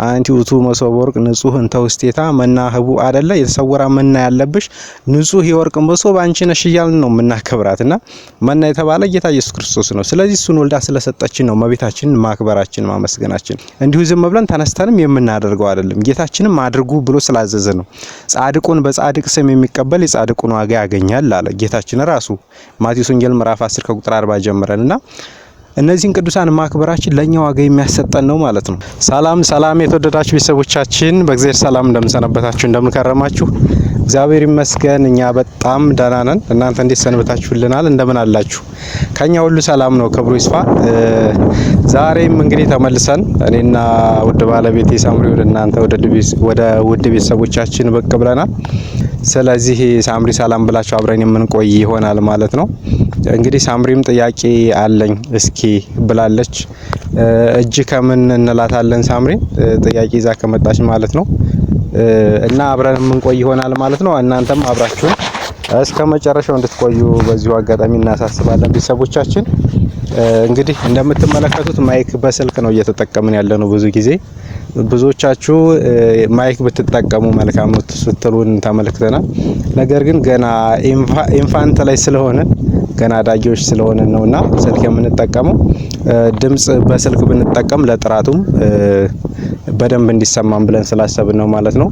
አንቲ ውቱ መሶበ ወርቅ ንጹህ እንተ ውስቴታ መና ህቡ አይደለ የተሰወራ መና ያለብሽ ንጹህ የወርቅ መሶብ አንቺ ነሽ እያልን ነው የምናከብራትና መና የተባለ ጌታ ኢየሱስ ክርስቶስ ነው። ስለዚህ እሱን ወልዳ ስለሰጠችን ነው እመቤታችንን ማክበራችን ማመስገናችን። እንዲሁ ዝም ብለን ተነስተንም የምናደርገው አይደለም። ጌታችንም አድርጉ ብሎ ስላዘዘ ነው። ጻድቁን በጻድቅ ስም የሚቀበል የጻድቁን ዋጋ ያገኛል አለ ጌታችን ራሱ ማቴዎስ ወንጌል ምዕራፍ 10 ከቁጥር 40 ጀምረንና እነዚህን ቅዱሳን ማክበራችን ለኛ ዋጋ የሚያሰጠን ነው ማለት ነው። ሰላም የተወደዳችሁ ቤተሰቦቻችን በእግዚአብሔር ሰላም እንደምሰነበታችሁ እንደምንከረማችሁ እግዚአብሔር ይመስገን እኛ በጣም ደህና ነን። እናንተ እንዴት ሰንበታችሁልናል? እንደምን አላችሁ? ከኛ ሁሉ ሰላም ነው፣ ክብሩ ይስፋ። ዛሬም እንግዲህ ተመልሰን እኔና ውድ ባለቤቴ ሳምሪ ወደ እናንተ ወደ ውድ ቤተሰቦቻችን ብቅ ብለናል። ስለዚህ ሳምሪ ሰላም ብላችሁ አብረን የምንቆይ ይሆናል ማለት ነው። እንግዲህ ሳምሪም ጥያቄ አለኝ እስኪ ብላለች። እጅ ከምን እንላታለን ሳምሪን ጥያቄ ይዛ ከመጣች ማለት ነው። እና አብረን የምንቆይ ይሆናል ማለት ነው። እናንተም አብራችሁን እስከ መጨረሻው እንድትቆዩ በዚሁ አጋጣሚ እናሳስባለን ቤተሰቦቻችን። እንግዲህ እንደምትመለከቱት ማይክ በስልክ ነው እየተጠቀምን ያለነው። ብዙ ጊዜ ብዙዎቻችሁ ማይክ ብትጠቀሙ መልካም ነው ስትሉን ተመልክተናል። ነገር ግን ገና ኢንፋንት ላይ ስለሆነ ገና ዳጊዎች ስለሆነ ነውና ስልክ የምንጠቀመው ድምጽ በስልክ ብንጠቀም ለጥራቱም በደንብ እንዲሰማም ብለን ስላሰብን ነው ማለት ነው።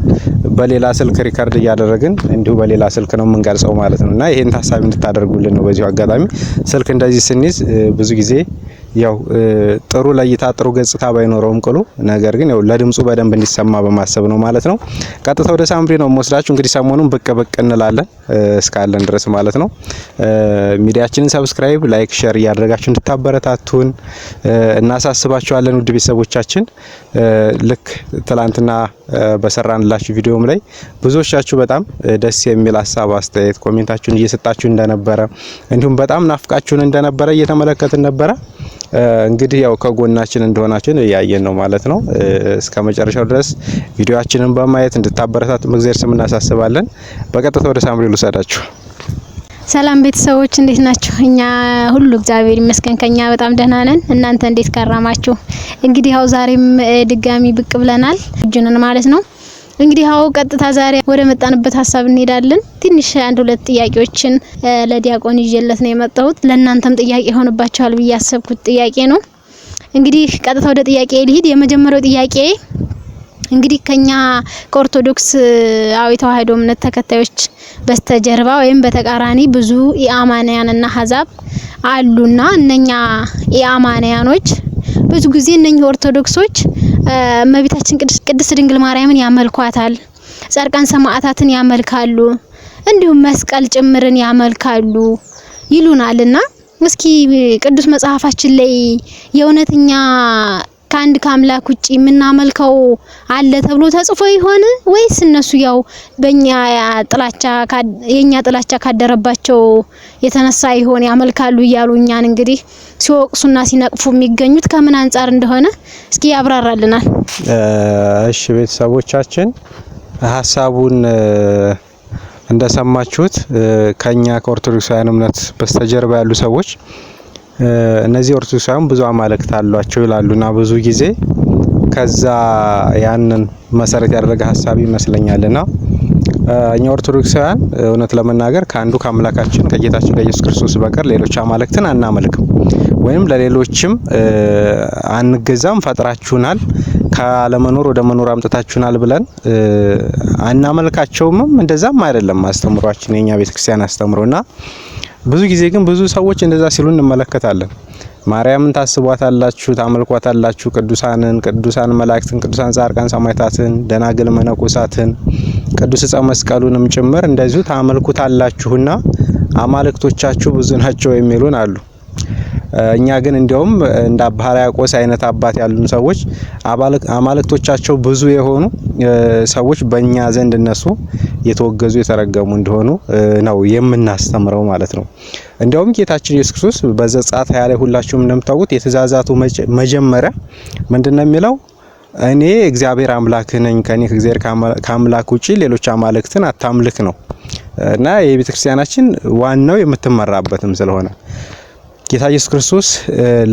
በሌላ ስልክ ሪከርድ እያደረግን እንዲሁ በሌላ ስልክ ነው የምንቀርጸው ማለት ነውና ይሄን ታሳቢ እንድታደርጉልን ነው። በዚሁ አጋጣሚ ስልክ እንደዚህ ስንይዝ ብዙ ጊዜ ያው ጥሩ ለይታ ጥሩ ገጽታ ባይኖረውም ቅሉ ነገር ግን ያው ለድምጹ በደንብ እንዲሰማ በማሰብ ነው ማለት ነው። ቀጥታ ወደ ሳምሪ ነው የምወስዳችሁ። እንግዲህ ሰሞኑን ብቅ እንላለን እስካለን ድረስ ማለት ነው። ሚዲያችንን ሰብስክራይብ፣ ላይክ፣ ሼር እያደረጋችሁ እንድታበረታቱን እናሳስባችኋለን ውድ ቤተሰቦቻችን። ልክ ትላንትና በሰራንላችሁ ቪዲዮም ላይ ብዙዎቻችሁ በጣም ደስ የሚል ሀሳብ አስተያየት ኮሜንታችሁን እየሰጣችሁ እንደነበረ እንዲሁም በጣም ናፍቃችሁን እንደነበረ እየተመለከትን ነበረ። እንግዲህ ያው ከጎናችን እንደሆናችን ያያየን ነው ማለት ነው። እስከ መጨረሻው ድረስ ቪዲዮአችንን በማየት እንድታበረታቱ በእግዚአብሔር ስም እናሳስባለን። በቀጥታ ወደ ሳምሪ ልውሰዳችሁ። ሰላም ቤተሰቦች እንዴት ናችሁ? እኛ ሁሉ እግዚአብሔር ይመስገን ከኛ በጣም ደህና ነን። እናንተ እንዴት ከረማችሁ? እንግዲህ ያው ዛሬም ድጋሚ ብቅ ብለናል እጁንን ማለት ነው። እንግዲህ ያው ቀጥታ ዛሬ ወደ መጣንበት ሀሳብ እንሄዳለን። ትንሽ አንድ ሁለት ጥያቄዎችን ለዲያቆን ይዤለት ነው የመጣሁት። ለእናንተም ጥያቄ ሆነባችኋል ብዬ ያሰብኩት ጥያቄ ነው። እንግዲህ ቀጥታ ወደ ጥያቄ ልሂድ። የመጀመሪያው ጥያቄ እንግዲህ ከኛ ከኦርቶዶክስ ተዋሕዶ እምነት ተከታዮች በስተጀርባ ወይም በተቃራኒ ብዙ ኢአማንያንና አሕዛብ አሉና እነኛ ኢአማንያኖች ብዙ ጊዜ እነኚህ ኦርቶዶክሶች እመቤታችን ቅድስት ድንግል ማርያምን ያመልኳታል፣ ጻድቃን ሰማዕታትን ያመልካሉ፣ እንዲሁም መስቀል ጭምርን ያመልካሉ ይሉናልና እስኪ ቅዱስ መጽሐፋችን ላይ የእውነተኛ ከአንድ ከአምላክ ውጪ የምናመልከው አለ ተብሎ ተጽፎ ይሆን ወይስ እነሱ ያው በእኛ ጥላቻ ካደረባቸው የተነሳ ይሆን ያመልካሉ እያሉ እኛን እንግዲህ ሲወቅሱና ሲነቅፉ የሚገኙት ከምን አንፃር እንደሆነ እስኪ ያብራራልናል። እሺ ቤተሰቦቻችን ሀሳቡን እንደሰማችሁት ከኛ ከኦርቶዶክሳውያን እምነት በስተጀርባ ያሉ ሰዎች እነዚህ ኦርቶዶክሳውያን ብዙ አማልክት አሏቸው ይላሉና ብዙ ጊዜ ከዛ ያንን መሰረት ያደረገ ሀሳብ ይመስለኛልና እኛ ኦርቶዶክሳውያን እውነት ለመናገር ከአንዱ ከአምላካችን ከጌታችን ከኢየሱስ ክርስቶስ በቀር ሌሎች አማልክትን አናመልክም፣ ወይም ለሌሎችም አንገዛም። ፈጥራችሁናል ካለመኖር ወደ መኖር አምጥታችሁናል ብለን አናመልካቸውም። እንደዛም አይደለም አስተምሯችን የኛ ቤተክርስቲያን አስተምሮና ብዙ ጊዜ ግን ብዙ ሰዎች እንደዛ ሲሉ እንመለከታለን። ማርያምን ታስቧታላችሁ፣ ታመልኳታላችሁ፣ ቅዱሳን መላእክትን፣ ቅዱሳን ጻድቃን ሰማዕታትን፣ ደናግል መነኮሳትን፣ ቅዱስ ዕፀ መስቀሉንም ጭምር እንደዚሁ ታመልኩታላችሁና አማልክቶቻችሁ ብዙ ናቸው የሚሉን አሉ። እኛ ግን እንዲያውም እንደ አባ ሕርያቆስ አይነት አባት ያሉን ሰዎች አማልክቶቻቸው ብዙ የሆኑ ሰዎች በእኛ ዘንድ እነሱ የተወገዙ የተረገሙ እንደሆኑ ነው የምናስተምረው ማለት ነው። እንዲያውም ጌታችን ኢየሱስ ክርስቶስ በዘጸአት 20 ላይ ሁላችሁም እንደምታውቁት የትእዛዛቱ መጀመሪያ ምንድነው የሚለው? እኔ እግዚአብሔር አምላክ ነኝ፣ ከኔ ከእግዚአብሔር ከአምላክ ውጪ ሌሎች አማልክትን አታምልክ ነው እና የቤተክርስቲያናችን ዋናው የምትመራበትም ስለሆነ ጌታ ኢየሱስ ክርስቶስ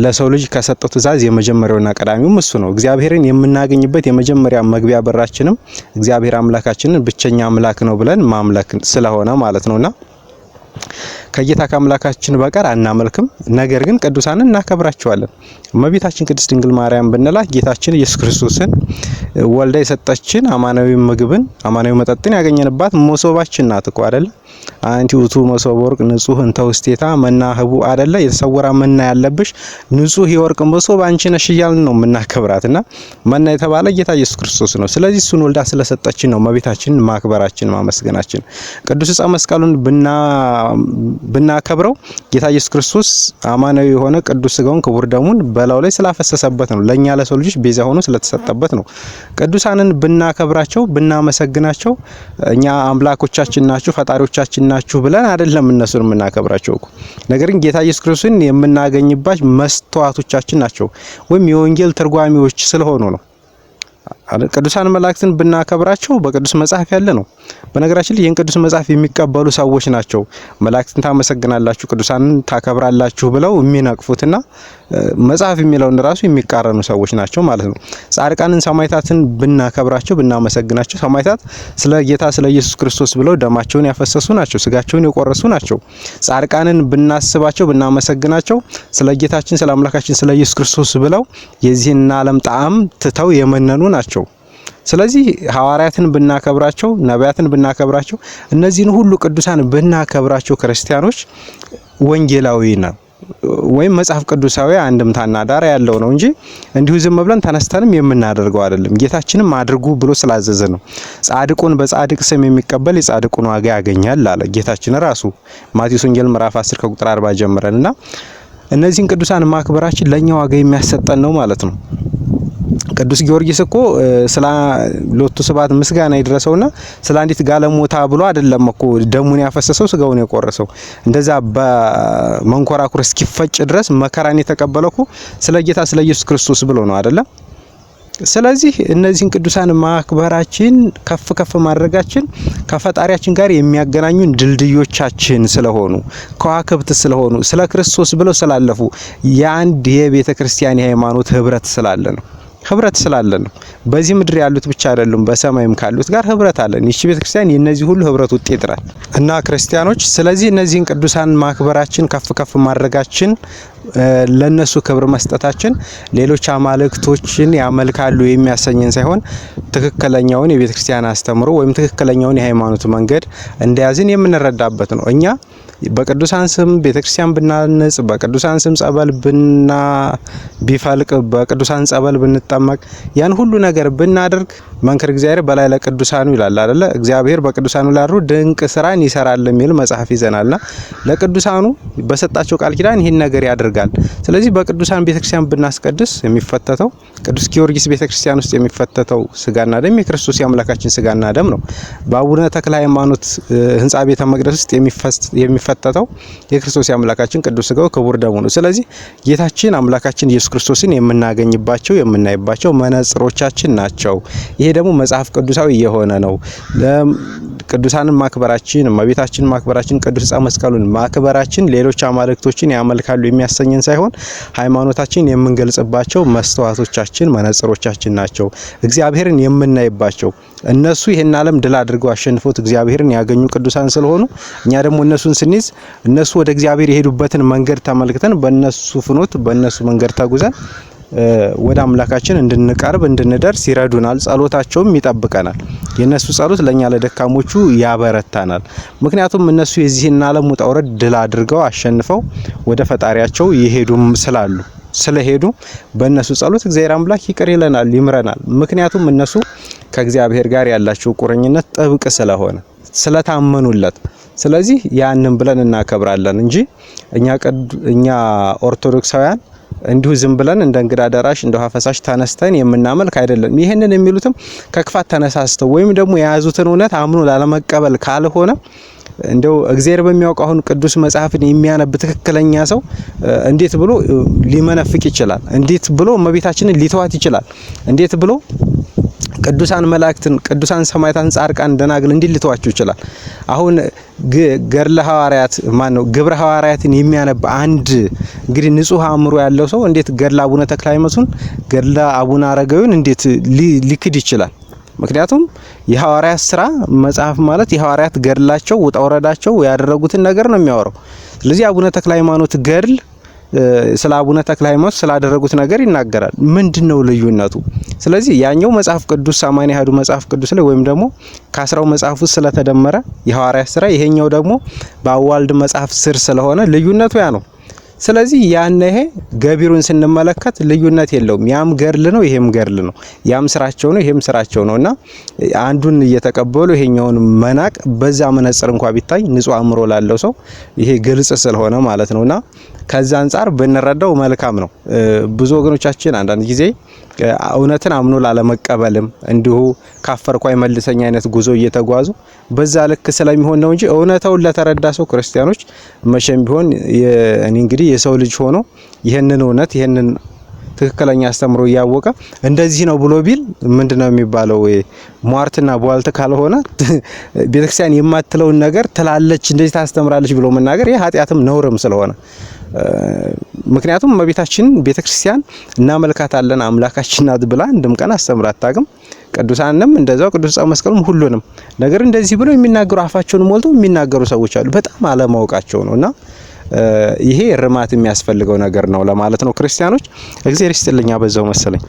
ለሰው ልጅ ከሰጠው ትእዛዝ የመጀመሪያውና ቀዳሚው እሱ ነው። እግዚአብሔርን የምናገኝበት የመጀመሪያ መግቢያ በራችንም እግዚአብሔር አምላካችንን ብቸኛ አምላክ ነው ብለን ማምለክ ስለሆነ ማለት ነውና ከጌታ ከአምላካችን በቀር አናመልክም። ነገር ግን ቅዱሳንን እናከብራቸዋለን። እመቤታችን ቅድስት ድንግል ማርያም ብንላት ጌታችን ኢየሱስ ክርስቶስን ወልዳ የሰጠችን አማናዊ ምግብን አማናዊ መጠጥን ያገኘንባት መሶባችን ናት እኮ አይደል? አንቲ ውእቱ መሶበ ወርቅ ንጹህ እንተ ውስቴታ መና ህቡ አይደለ? የተሰወራ መና ያለብሽ ንጹህ የወርቅ መሶብ አንቺ ነሽ እያልን ነው የምናከብራትና መና የተባለ ጌታ ኢየሱስ ክርስቶስ ነው። ስለዚህ እሱን ወልዳ ስለሰጠችን ነው እመቤታችንን ማክበራችን ማመስገናችን። ቅዱስ ዕፀ መስቀሉን ብናከብረው ጌታ ኢየሱስ ክርስቶስ አማናዊ የሆነ ቅዱስ ስጋውን ክቡር ደሙን በላው ላይ ስላፈሰሰበት ነው። ለኛ ለሰው ልጆች ቤዛ ሆኖ ስለተሰጠበት ነው። ቅዱሳንን ብናከብራቸው ብናመሰግናቸው እኛ አምላኮቻችን ናችሁ ፈጣሪዎቻችን ናችሁ ብለን አይደለም እነሱን የምናከብራቸው እኮ። ነገር ግን ጌታ ኢየሱስ ክርስቶስን የምናገኝባቸው መስተዋቶቻችን ናቸው ወይም የወንጌል ትርጓሚዎች ስለሆኑ ነው። ቅዱሳን መላእክትን ብናከብራቸው በቅዱስ መጽሐፍ ያለ ነው። በነገራችን ላይ ይህን ቅዱስ መጽሐፍ የሚቀበሉ ሰዎች ናቸው መላእክትን ታመሰግናላችሁ ቅዱሳንን ታከብራላችሁ ብለው የሚነቅፉትና መጽሐፍ የሚለውን ራሱ የሚቃረኑ ሰዎች ናቸው ማለት ነው። ጻድቃንን ሰማዕታትን ብናከብራቸው ብናመሰግናቸው ሰማዕታት ስለ ጌታ ስለ ኢየሱስ ክርስቶስ ብለው ደማቸውን ያፈሰሱ ናቸው፣ ስጋቸውን የቆረሱ ናቸው። ጻድቃንን ብናስባቸው ብናመሰግናቸው ስለ ጌታችን ስለ አምላካችን ስለ ኢየሱስ ክርስቶስ ብለው የዚህን ዓለም ጣዕም ትተው የመነኑ ናቸው። ስለዚህ ሐዋርያትን ብናከብራቸው ነቢያትን ብናከብራቸው እነዚህን ሁሉ ቅዱሳን ብናከብራቸው ክርስቲያኖች ወንጌላዊ ነው ወይም መጽሐፍ ቅዱሳዊ አንድምታና ዳራ ያለው ነው እንጂ እንዲሁ ዝም ብለን ተነስተንም የምናደርገው አይደለም። ጌታችንም አድርጉ ብሎ ስላዘዘ ነው። ጻድቁን በጻድቅ ስም የሚቀበል የጻድቁን ዋጋ ያገኛል አለ ጌታችን ራሱ ማቴዎስ ወንጌል ምዕራፍ 10 ከቁጥር 40 ጀምረንና እነዚህን ቅዱሳን ማክበራችን ለኛ ዋጋ የሚያሰጠን ነው ማለት ነው። ቅዱስ ጊዮርጊስ እኮ ስለ ሎቱ ስብሐት ምስጋና ይድረሰውና ስለ አንዲት ጋለሞታ ብሎ አይደለም እኮ ደሙን ያፈሰሰው ስጋውን የቆረሰው እንደዛ በመንኮራኩር እስኪፈጭ ድረስ መከራን የተቀበለው እኮ ስለ ጌታ ስለ ኢየሱስ ክርስቶስ ብሎ ነው አይደለም? ስለዚህ እነዚህን ቅዱሳን ማክበራችን ከፍ ከፍ ማድረጋችን ከፈጣሪያችን ጋር የሚያገናኙን ድልድዮቻችን ስለሆኑ ከዋክብት ስለሆኑ ስለ ክርስቶስ ብለው ስላለፉ የአንድ የቤተ ክርስቲያን የሃይማኖት ህብረት ስላለ ነው። ህብረት ስላለን ነው። በዚህ ምድር ያሉት ብቻ አይደሉም፣ በሰማይም ካሉት ጋር ህብረት አለን። ይህች ቤተክርስቲያን የነዚህ ሁሉ ህብረት ውጤት ናት እና ክርስቲያኖች ስለዚህ እነዚህን ቅዱሳን ማክበራችን ከፍ ከፍ ማድረጋችን ለነሱ ክብር መስጠታችን ሌሎች አማልክቶችን ያመልካሉ የሚያሰኘን ሳይሆን ትክክለኛውን የቤተክርስቲያን አስተምሮ ወይም ትክክለኛውን የሃይማኖት መንገድ እንደያዝን የምንረዳበት ነው። እኛ በቅዱሳን ስም ቤተክርስቲያን ብናነጽ በቅዱሳን ስም ጸበል ቢፈልቅ በቅዱሳን ጸበል ብንጠመቅ ያን ሁሉ ነገር ብናደርግ መንክር እግዚአብሔር በላይ ለቅዱሳኑ ይላል አይደለ? እግዚአብሔር በቅዱሳኑ ላይ አድሮ ድንቅ ስራን ይሰራል የሚል መጽሐፍ ይዘናልና ለቅዱሳኑ በሰጣቸው ቃል ኪዳን ይህን ነገር ያደርጋል። ስለዚህ በቅዱሳን ቤተክርስቲያን ብናስቀድስ የሚፈተተው ቅዱስ ጊዮርጊስ ቤተክርስቲያን ውስጥ የሚፈተተው ስጋና ደም የክርስቶስ የአምላካችን ስጋና ደም ነው። በአቡነ ተክለ ሃይማኖት ህንጻ ቤተ መቅደስ ውስጥ የሚፈተተው የክርስቶስ የአምላካችን ቅዱስ ስጋው ክቡር ደሙ ነው። ስለዚህ ጌታችን አምላካችን ኢየሱስ ክርስቶስን የምናገኝባቸው የምናይባቸው መነጽሮቻችን ናቸው። ይሄ ደግሞ መጽሐፍ ቅዱሳዊ የሆነ ነው። ቅዱሳንን ማክበራችን እመቤታችንን ማክበራችን ቅዱስ ዕፀ መስቀሉን ማክበራችን ሌሎች አማልክቶችን ያመልካሉ የሚያሰኘን ሳይሆን ሃይማኖታችን የምንገልጽባቸው መስተዋቶቻችን መነጽሮቻችን ናቸው። እግዚአብሔርን የምናይባቸው እነሱ ይሄን ዓለም ድል አድርገው አሸንፎት እግዚአብሔርን ያገኙ ቅዱሳን ስለሆኑ እኛ ደግሞ እነሱን ስንይዝ እነሱ ወደ እግዚአብሔር የሄዱበትን መንገድ ተመልክተን በእነሱ ፍኖት በእነሱ መንገድ ተጉዘን ወደ አምላካችን እንድንቀርብ እንድንደርስ ይረዱናል። ጸሎታቸውም ይጠብቀናል። የነሱ ጸሎት ለኛ ለደካሞቹ ያበረታናል። ምክንያቱም እነሱ የዚህን ዓለም ውጣ ውረድ ድል አድርገው አሸንፈው ወደ ፈጣሪያቸው ይሄዱም ስለሄዱ በእነሱ ጸሎት እግዚአብሔር አምላክ ይቅር ይለናል፣ ይምረናል። ምክንያቱም እነሱ ከእግዚአብሔር ጋር ያላቸው ቁርኝነት ጥብቅ ስለሆነ ስለታመኑለት ስለዚህ ያንን ብለን እናከብራለን እንጂ እኛ ኦርቶዶክሳውያን እንዲሁ ዝም ብለን እንደ እንግዳ ደራሽ እንደ ውሃ ፈሳሽ ተነስተን የምናመልክ አይደለም። ይሄንን የሚሉትም ከክፋት ተነሳስተው ወይም ደግሞ የያዙትን እውነት አምኖ ላለመቀበል ካልሆነ እንደው እግዚአብሔር በሚያውቀው አሁን ቅዱስ መጽሐፍን የሚያነብ ትክክለኛ ሰው እንዴት ብሎ ሊመነፍቅ ይችላል? እንዴት ብሎ እመቤታችንን ሊተዋት ይችላል? እንዴት ብሎ ቅዱሳን መላእክትን ቅዱሳን ሰማዕታትን ጻድቃን ደናግል እንዲልተዋቸው ይችላል። አሁን ገድለ ሐዋርያት ማነው ግብረ ሐዋርያትን የሚያነብ አንድ እንግዲህ ንጹህ አእምሮ ያለው ሰው እንዴት ገድለ አቡነ ተክለ ሃይማኖትን ገድለ አቡነ አረጋዊን እንዴት ሊክድ ይችላል? ምክንያቱም የሐዋርያት ስራ መጽሐፍ ማለት የሐዋርያት ገድላቸው ውጣ ወረዳቸው ያደረጉትን ነገር ነው የሚያወራው። ስለዚህ አቡነ ተክለ ሃይማኖት ገድል ስለ አቡነ ተክለ ሃይማኖት ስላደረጉት ነገር ይናገራል። ምንድነው ልዩነቱ? ስለዚህ ያኛው መጽሐፍ ቅዱስ 80 ያህዱ መጽሐፍ ቅዱስ ላይ ወይም ደግሞ ከ10 መጽሐፍ ውስጥ ስለተደመረ የሐዋርያት ስራ፣ ይሄኛው ደግሞ በአዋልድ መጽሐፍ ስር ስለሆነ ልዩነቱ ያ ነው። ስለዚህ ይሄ ገቢሩን ስንመለከት ልዩነት የለውም። ያም ገድል ነው፣ ይሄም ገድል ነው። ያም ስራቸው ነው፣ ይሄም ስራቸው ነውና አንዱን እየተቀበሉ ይሄኛውን መናቅ በዛ መነጽር እንኳን ቢታይ ንጹህ አእምሮ ላለው ሰው ይሄ ግልጽ ስለሆነ ማለት ነውና ከዛ አንፃር ብንረዳው መልካም ነው። ብዙ ወገኖቻችን አንዳንድ ጊዜ እውነትን አምኖ ላለመቀበልም እንዲሁ ካፈርኩ አይመልሰኝ አይነት ጉዞ እየተጓዙ በዛ ልክ ስለሚሆን ነው እንጂ እውነታውን ለተረዳ ሰው ክርስቲያኖች መቼም ቢሆን እኔ እንግዲህ የሰው ልጅ ሆኖ ይሄንን እውነት ይሄንን ትክክለኛ አስተምሮ እያወቀ እንደዚህ ነው ብሎ ቢል ምንድነው የሚባለው? ሟርትና ቧልት ካልሆነ ቤተክርስቲያን የማትለውን ነገር ትላለች እንደዚህ ታስተምራለች ብሎ መናገር ይሄ ኃጢያትም ነውርም ስለሆነ ምክንያቱም እመቤታችን ቤተክርስቲያን እናመልካታለን አምላካችን ናት ብላ አንድም ቀን አስተምራ አታውቅም። ቅዱሳንም እንደዛው ቅዱስ መስቀሉም ሁሉንም ነገር እንደዚህ ብሎ የሚናገሩ አፋቸውን ሞልተው የሚናገሩ ሰዎች አሉ። በጣም አለማወቃቸው ነውና ይሄ ርማት የሚያስፈልገው ነገር ነው ለማለት ነው። ክርስቲያኖች እግዚአብሔር ይስጥልኛ በዛው መሰለኝ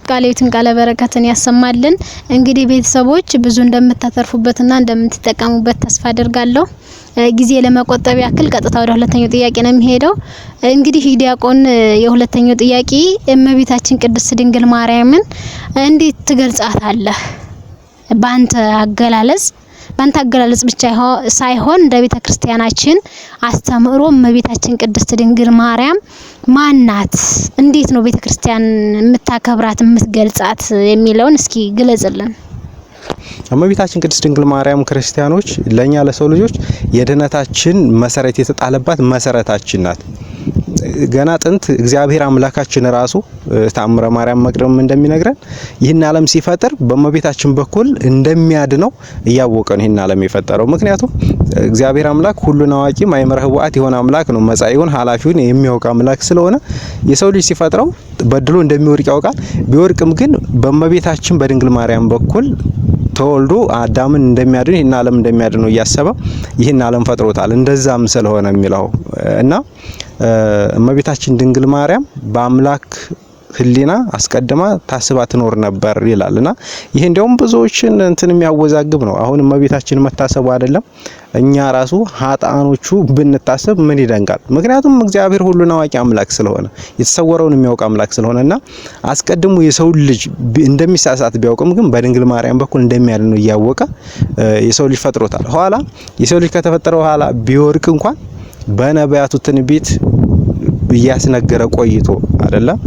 ቃሌትን ቃለ በረከትን ያሰማልን። እንግዲህ ቤተሰቦች ብዙ እንደምታተርፉበትና እንደምትጠቀሙበት ተስፋ አደርጋለሁ። ጊዜ ለመቆጠብ ያክል ቀጥታ ወደ ሁለተኛው ጥያቄ ነው የሚሄደው። እንግዲህ ዲያቆን የሁለተኛው ጥያቄ እመቤታችን ቅድስት ድንግል ማርያምን እንዴት ትገልጻታለህ? ባንተ አገላለጽ ብቻ ሳይሆን እንደ ቤተ ክርስቲያናችን አስተምሮ እመቤታችን ቅድስት ድንግል ማርያም ማናት? እንዴት ነው ቤተ ክርስቲያን የምታከብራት የምትገልጻት የሚለውን እስኪ ግለጽልን። እመቤታችን ቅድስት ድንግል ማርያም ክርስቲያኖች ለኛ ለሰው ልጆች የድነታችን መሰረት የተጣለባት መሰረታችን ናት። ገና ጥንት እግዚአብሔር አምላካችን ራሱ ተአምረ ማርያም መቅደም እንደሚነግረን ይህን ዓለም ሲፈጥር በእመቤታችን በኩል እንደሚያድነው እያወቀ ነው ይህን ዓለም የፈጠረው። ምክንያቱም እግዚአብሔር አምላክ ሁሉን አዋቂ ማእምረ ኅቡዓት የሆነ አምላክ ነው። መጻኢውን ኃላፊውን የሚያውቅ አምላክ ስለሆነ የሰው ልጅ ሲፈጥረው በድሎ እንደሚወድቅ ያውቃል። ቢወድቅም ግን በእመቤታችን በድንግል ማርያም በኩል ተወልዶ አዳምን እንደሚያድን ይህን ዓለም እንደሚያድነው እያሰበ ይህን ዓለም ፈጥሮታል። እንደዛም ስለሆነ የሚለው እና እመቤታችን ድንግል ማርያም በአምላክ ህሊና አስቀድማ ታስባ ትኖር ነበር ይላልና ይሄ እንደውም ብዙዎችን እንትን የሚያወዛግብ ነው። አሁን እመቤታችን መታሰቡ አይደለም እኛ ራሱ ኃጣኖቹ ብንታሰብ ምን ይደንቃል? ምክንያቱም እግዚአብሔር ሁሉን አዋቂ አምላክ ስለሆነ የተሰወረውን የሚያውቅ አምላክ ስለሆነና አስቀድሞ የሰው ልጅ እንደሚሳሳት ቢያውቅም ግን በድንግል ማርያም በኩል እንደሚያድነው እያወቀ የሰው ልጅ ፈጥሮታል። ኋላ የሰው ልጅ ከተፈጠረ ኋላ ቢወርቅ እንኳን በነቢያቱ ትንቢት እያስነገረ ቆይቶ አይደለም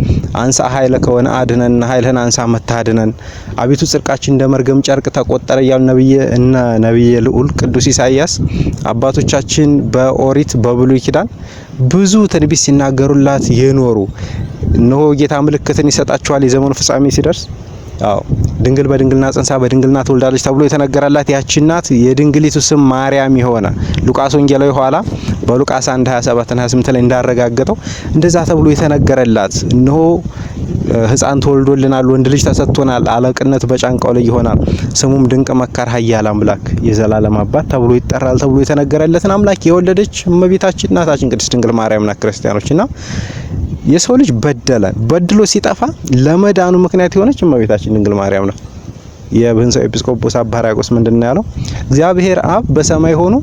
አንሳ ኃይለ ከሆነ አድነን ኃይልህን አንሳ መታድነን አቤቱ ጽድቃችን እንደ መርገም ጨርቅ ተቆጠረ ያሉ ነብየ ልዑል ቅዱስ ኢሳይያስ አባቶቻችን በኦሪት በብሉይ ኪዳን ብዙ ትንቢት ሲናገሩላት የኖሩ እነሆ ጌታ ምልክትን ይሰጣቸዋል የዘመኑ ፍጻሜ ሲደርስ ድንግል በድንግልና ጸንሳ በድንግልና ተወልዳለች ተብሎ የተነገረላት ያቺ እናት የድንግሊቱ ስም ማርያም የሆነ ሉቃስ ወንጌላዊ ኋላ በሉቃስ 1:27-28 ላይ እንዳረጋገጠው እንደዛ ተብሎ የተነገረላት እነሆ ሕፃን ተወልዶልናል ወንድ ልጅ ተሰጥቶናል አለቅነት በጫንቃው ላይ ይሆናል ስሙም ድንቅ መካር ኃያል አምላክ የዘላለም አባት ተብሎ ይጠራል ተብሎ የተነገረለትን አምላክ የወለደች እመቤታችን እናታችን ቅድስት ድንግል ማርያም ናት። ክርስቲያኖችና የሰው ልጅ በድሎ ሲጠፋ ለመዳኑ ምክንያት የሆነች እመቤታችን ድንግል ማርያም ናት። የብህንሳው ኤጲስቆጶስ አባ ሕርያቆስ ምንድነው ያለው? እግዚአብሔር አብ በሰማይ ሆኖ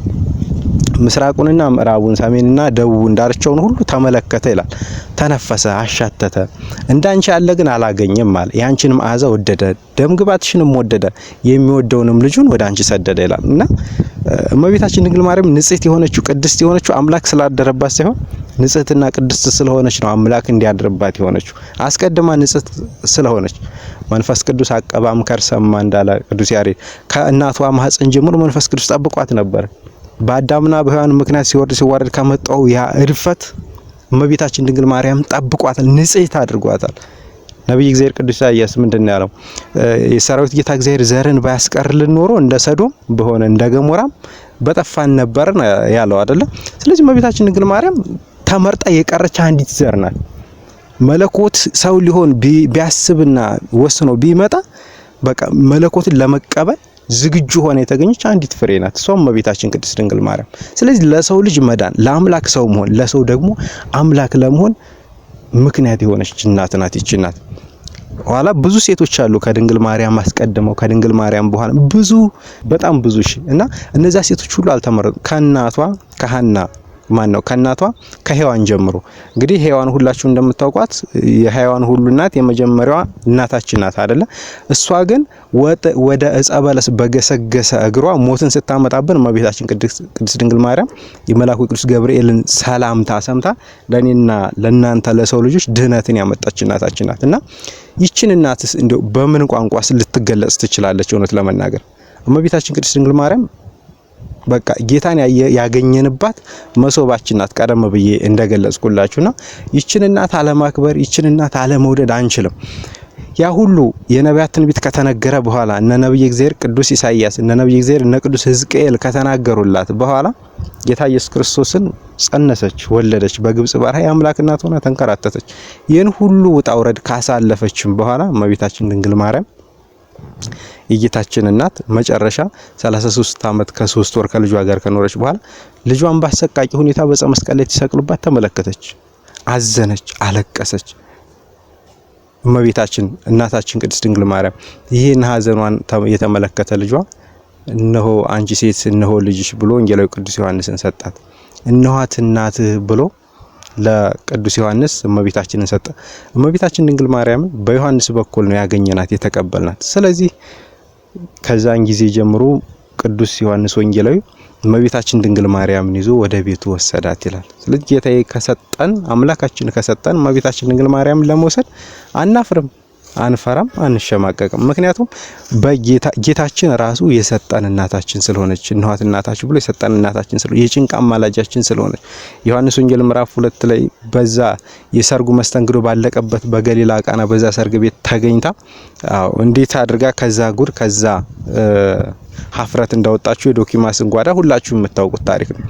ምስራቁንና ምዕራቡን ሰሜንና ደቡቡን ዳርቻውን ሁሉ ተመለከተ ይላል። ተነፈሰ፣ አሻተተ፣ እንዳንቺ ያለ ግን አላገኘም አለ። ያንቺን መዓዛ ወደደ፣ ደምግባትሽንም ወደደ፣ የሚወደውንም ልጁን ወደ አንቺ ሰደደ ይላል። እና እመቤታችን ድንግል ማርያም ንጽሕት የሆነችው ቅድስት የሆነችው አምላክ ስላደረባት ሳይሆን ንጽሕትና ቅድስት ስለሆነች ነው አምላክ እንዲያድርባት የሆነችው። አስቀድማ ንጽሕት ስለሆነች መንፈስ ቅዱስ አቀባም ከርሰማ እንዳለ ቅዱስ ያሬድ ከእናቷ ማህፀን ጀምሮ መንፈስ ቅዱስ ጠብቋት ነበር። በአዳምና በሔዋን ምክንያት ሲዋረድ ከመጣው ያ እድፈት እመቤታችን ድንግል ማርያም ጠብቋታል፣ ንጽሕት አድርጓታል። ነብይ እግዚአብሔር ቅዱስ ኢሳይያስ ምንድነው ያለው? የሰራዊት ጌታ እግዚአብሔር ዘርን ባያስቀርልን ኖሮ እንደ ሰዶም በሆነ እንደ ገሞራም በጠፋን ነበር ያለው አይደለ? ስለዚህ እመቤታችን ድንግል ማርያም ተመርጣ የቀረች አንዲት ዘር ናት። መለኮት ሰው ሊሆን ቢያስብና ወስኖ ቢመጣ በቃ መለኮትን ለመቀበል ዝግጁ ሆነ የተገኘች አንዲት ፍሬ ናት። እሷም እመቤታችን ቅድስት ድንግል ማርያም። ስለዚህ ለሰው ልጅ መዳን፣ ለአምላክ ሰው መሆን፣ ለሰው ደግሞ አምላክ ለመሆን ምክንያት የሆነች እናት ናት ይቺ እናት። ኋላ ብዙ ሴቶች አሉ ከድንግል ማርያም አስቀድመው ከድንግል ማርያም በኋላ ብዙ በጣም ብዙ እና እነዛ ሴቶች ሁሉ አልተመረጡም። ከእናቷ ከእናቷ ከሔዋን ጀምሮ እንግዲህ ሔዋን ሁላችሁ እንደምታውቋት የሔዋን ሁሉ እናት የመጀመሪያዋ እናታችን ናት አይደለ? እሷ ግን ወደ ዕፀ በለስ በገሰገሰ እግሯ ሞትን ስታመጣብን እመቤታችን ቅድስት ድንግል ማርያም የመልአኩ ቅዱስ ገብርኤልን ሰላምታ ሰምታ ለኔና ለናንተ ለሰው ልጆች ድህነትን ያመጣች እናታችን ናት። እና ይችን እናትስ እንደው በምን ቋንቋስ ልትገለጽ ትችላለች? እውነት ለመናገር እመቤታችን ቅድስት ድንግል ማርያም በቃ ጌታን ያገኘንባት መሶባችን ናት። ቀደም ብዬ እንደገለጽኩላችሁና ይችን እናት አለማክበር ይችን እናት አለመውደድ አንችልም። ያ ሁሉ የነቢያት ትንቢት ከተነገረ በኋላ እነ ነብይ እግዚአብሔር ቅዱስ ኢሳይያስ እነ ነብይ እግዚአብሔር እነ ቅዱስ ሕዝቅኤል ከተናገሩላት በኋላ ጌታ ኢየሱስ ክርስቶስን ጸነሰች፣ ወለደች። በግብጽ በረሃ የአምላክ እናት ሆና ተንከራተተች። ይህን ሁሉ ውጣ ውረድ ካሳለፈችም በኋላ እመቤታችን ድንግል ማርያም የጌታችን እናት መጨረሻ 33 ዓመት ከ3 ወር ከልጇ ጋር ከኖረች በኋላ ልጇን ባሰቃቂ ሁኔታ በዕፀ መስቀል ላይ ተሰቅሎባት ተመለከተች፣ አዘነች፣ አለቀሰች። እመቤታችን እናታችን ቅድስት ድንግል ማርያም ይህን ሐዘኗን የተመለከተ ልጇ እነሆ አንቺ ሴት እነሆ ልጅሽ ብሎ ወንጌላዊ ቅዱስ ዮሐንስን ሰጣት። እነኋት እናትህ ብሎ ለቅዱስ ዮሐንስ እመቤታችንን ሰጠ። እመቤታችን ድንግል ማርያም በዮሐንስ በኩል ነው ያገኘናት የተቀበልናት። ስለዚህ ከዛን ጊዜ ጀምሮ ቅዱስ ዮሐንስ ወንጌላዊ እመቤታችን ድንግል ማርያምን ይዞ ወደ ቤቱ ወሰዳት ይላል። ስለዚህ ጌታዬ ከሰጠን አምላካችን ከሰጠን እመቤታችን ድንግል ማርያምን ለመውሰድ አናፍርም፣ አንፈራም፣ አንሸማቀቅም። ምክንያቱም በጌታችን ራሱ የሰጠን እናታችን ስለሆነች እነኋት እናታችን ብሎ የሰጠን እናታችን ስለሆነች የጭንቅ አማላጃችን ስለሆነች ዮሐንስ ወንጌል ምዕራፍ 2 ላይ በዛ የሰርጉ መስተንግዶ ባለቀበት በገሊላ ቃና በዛ ሰርግ ቤት ተገኝታ እንዴት አድርጋ ከዛ ጉድ ከዛ ሀፍረት እንዳወጣችሁ የዶኪማስን ጓዳ ሁላችሁ የምታውቁት ታሪክ ነው።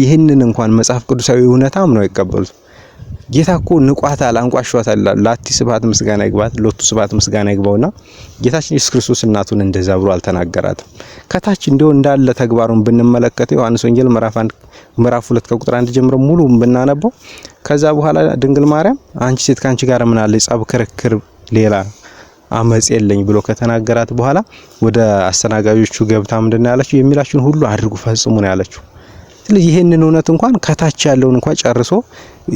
ይህንን እንኳን መጽሐፍ ቅዱሳዊ እውነታም ነው አይቀበሉት። ጌታ እኮ ንቋታል፣ አንቋሿታል። ላቲ ስብሐት ምስጋና ይግባት፣ ሎቱ ስብሐት ምስጋና ይግባውና ጌታችን ኢየሱስ ክርስቶስ እናቱን እንደዛ ብሎ አልተናገራትም። ከታች እንደው እንዳለ ተግባሩን ብንመለከተው ዮሐንስ ወንጌል ምዕራፍ 2 ከቁጥር 1 ጀምሮ ሙሉ ብናነበው ከዛ በኋላ ድንግል ማርያም አንቺ ሴት ካንቺ ጋር ምን አለ ጸብ፣ ክርክር፣ ሌላ አመጽ የለኝ ብሎ ከተናገራት በኋላ ወደ አስተናጋጆቹ ገብታ ምንድነው ያለችው? የሚላችሁን ሁሉ አድርጉ ፈጽሙ ነው ያለችው። ስለዚህ ይሄንን እውነት እንኳን ከታች ያለውን እንኳን ጨርሶ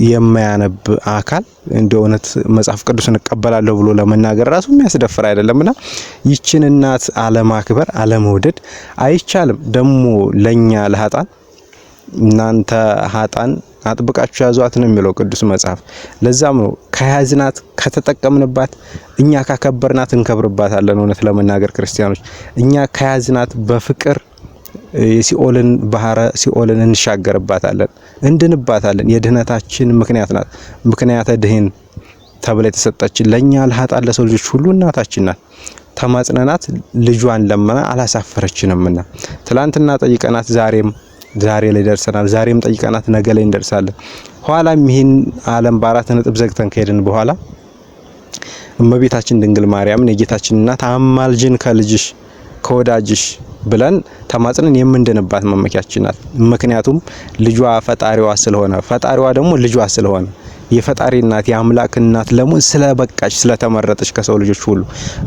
የማያነብ አካል እንደ እውነት መጽሐፍ ቅዱስን እቀበላለሁ ብሎ ለመናገር ራሱ የሚያስደፍር አይደለምና ይችን እናት አለማክበር አለመውደድ አይቻልም። ደግሞ ለኛ ለኃጣን እናንተ ኃጣን አጥብቃችሁ ያዟት ነው የሚለው ቅዱስ መጽሐፍ። ለዛም ነው ከያዝናት ከተጠቀምንባት እኛ ካከበርናት እንከብርባታለን። እውነት ለመናገር ክርስቲያኖች እኛ ከያዝናት በፍቅር የሲኦልን ባህረ ሲኦልን እንሻገርባታለን፣ እንድንባታለን። የድህነታችን ምክንያት ናት። ምክንያተ ድህን ተብላ የተሰጠችን ለኛ ለኃጣን ለሰው ልጆች ሁሉ እናታችን ናት። ተማጽነናት ልጇን ለመና አላሳፈረችንምና ትላንትና ጠይቀናት ዛሬ ላይ ደርሰናል። ዛሬም ጠይቀናት ነገ ላይ እንደርሳለን። ኋላም ይህን ዓለም በአራት ነጥብ ዘግተን ከሄድን በኋላ እመቤታችን ድንግል ማርያምን የጌታችን እናት አማልጅን ከልጅሽ ከወዳጅሽ ብለን ተማጽነን የምንድንባት መመኪያችን ናት። ምክንያቱም ልጇ ፈጣሪዋ ስለሆነ ፈጣሪዋ ደግሞ ልጇ ስለሆነ የፈጣሪ እናት የአምላክ እናት ለመሆን ስለበቃች ስለተመረጠች ከሰው ልጆች ሁሉ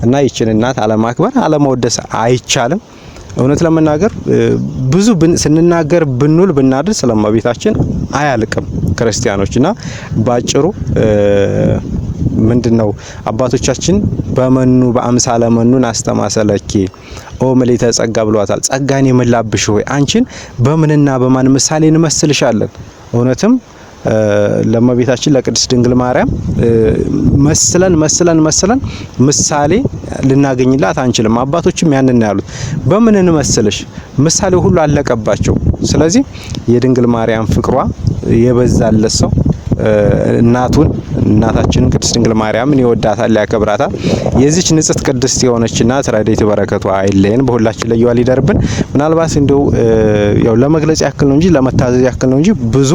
እና ይችን እናት አለማክበር አለመወደስ አይቻልም። እውነት ለመናገር ብዙ ስንናገር ብንውል ብናድር ስለማቤታችን አያልቅም ክርስቲያኖችና ባጭሩ ምንድነው አባቶቻችን በመኑ በአምሳለ መኑን አስተማሰለኪ ኦ ምልዕተ ጸጋ ብሏታል። ጸጋን የመላብሽ ሆይ አንቺን በምንና በማን ምሳሌ እንመስልሻለን? እውነትም ለእመቤታችን ለቅድስት ድንግል ማርያም መስለን ምሳሌ ልናገኝላት አንችልም። አባቶችም ያንን ያሉት በምን እንመስልሽ? ምሳሌው ሁሉ አለቀባቸው። ስለዚህ የድንግል ማርያም ፍቅሯ የበዛለት ሰው እናቱን እናታችንን ቅድስት ድንግል ማርያምን ይወዳታል፣ ያከብራታል። የዚች ንጽሕት ቅድስት የሆነች እናት ረድኤት በረከቷ አይለየን፣ በሁላችን ላይ ይደርብን። ምናልባት እንደው ያው ለመግለጽ ያክል ነው እንጂ ለመታዘዝ ያክል ነው እንጂ ብዙ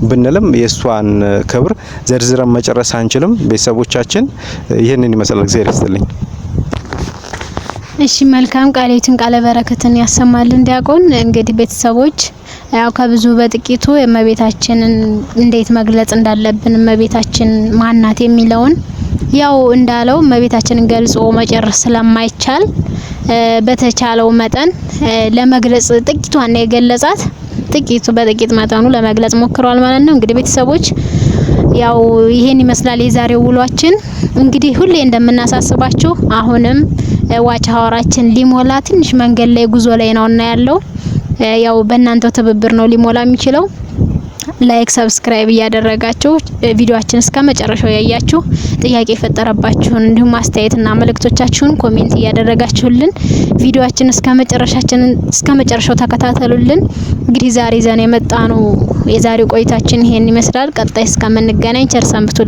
ብንልም የእሷን ክብር ዘርዝረን መጨረስ አንችልም። ቤተሰቦቻችን ይህንን ይመስላል። እግዚአብሔር ይስጥልኝ። እሺ መልካም ቃሌትን ቃለ በረከትን ያሰማልን ዲያቆን። እንግዲህ ቤተሰቦች ያው ከብዙ በጥቂቱ እመቤታችንን እንዴት መግለጽ እንዳለብን እመቤታችን ማናት የሚለውን ያው እንዳለው እመቤታችንን ገልጾ መጨረስ ስለማይቻል በተቻለው መጠን ለመግለጽ ጥቂቷን ነው የገለጻት። ጥቂቱ በጥቂት መጠኑ ለመግለጽ ሞክሯል ማለት ነው። እንግዲህ ቤተሰቦች ያው ይሄን ይመስላል የዛሬው ውሏችን። እንግዲህ ሁሌ እንደምናሳስባችሁ አሁንም ዋች ሀወራችን ሊሞላ ትንሽ መንገድ ላይ ጉዞ ላይ ነውና ያለው ያው በእናንተው ትብብር ነው ሊሞላ የሚችለው። ላይክ ሰብስክራይብ እያደረጋችሁ ቪዲዮአችን እስከ መጨረሻው ያያችሁ ጥያቄ የፈጠረባችሁን እንዲሁም አስተያየትና መልእክቶቻችሁን ኮሜንት እያደረጋችሁልን ቪዲዮአችን እስከ መጨረሻው ተከታተሉልን። እንግዲህ ዛሬ ዘን የመጣ ነው የዛሬው ቆይታችን ይሄን ይመስላል። ቀጣይ እስከምንገናኝ ቸር ሰንብቱ።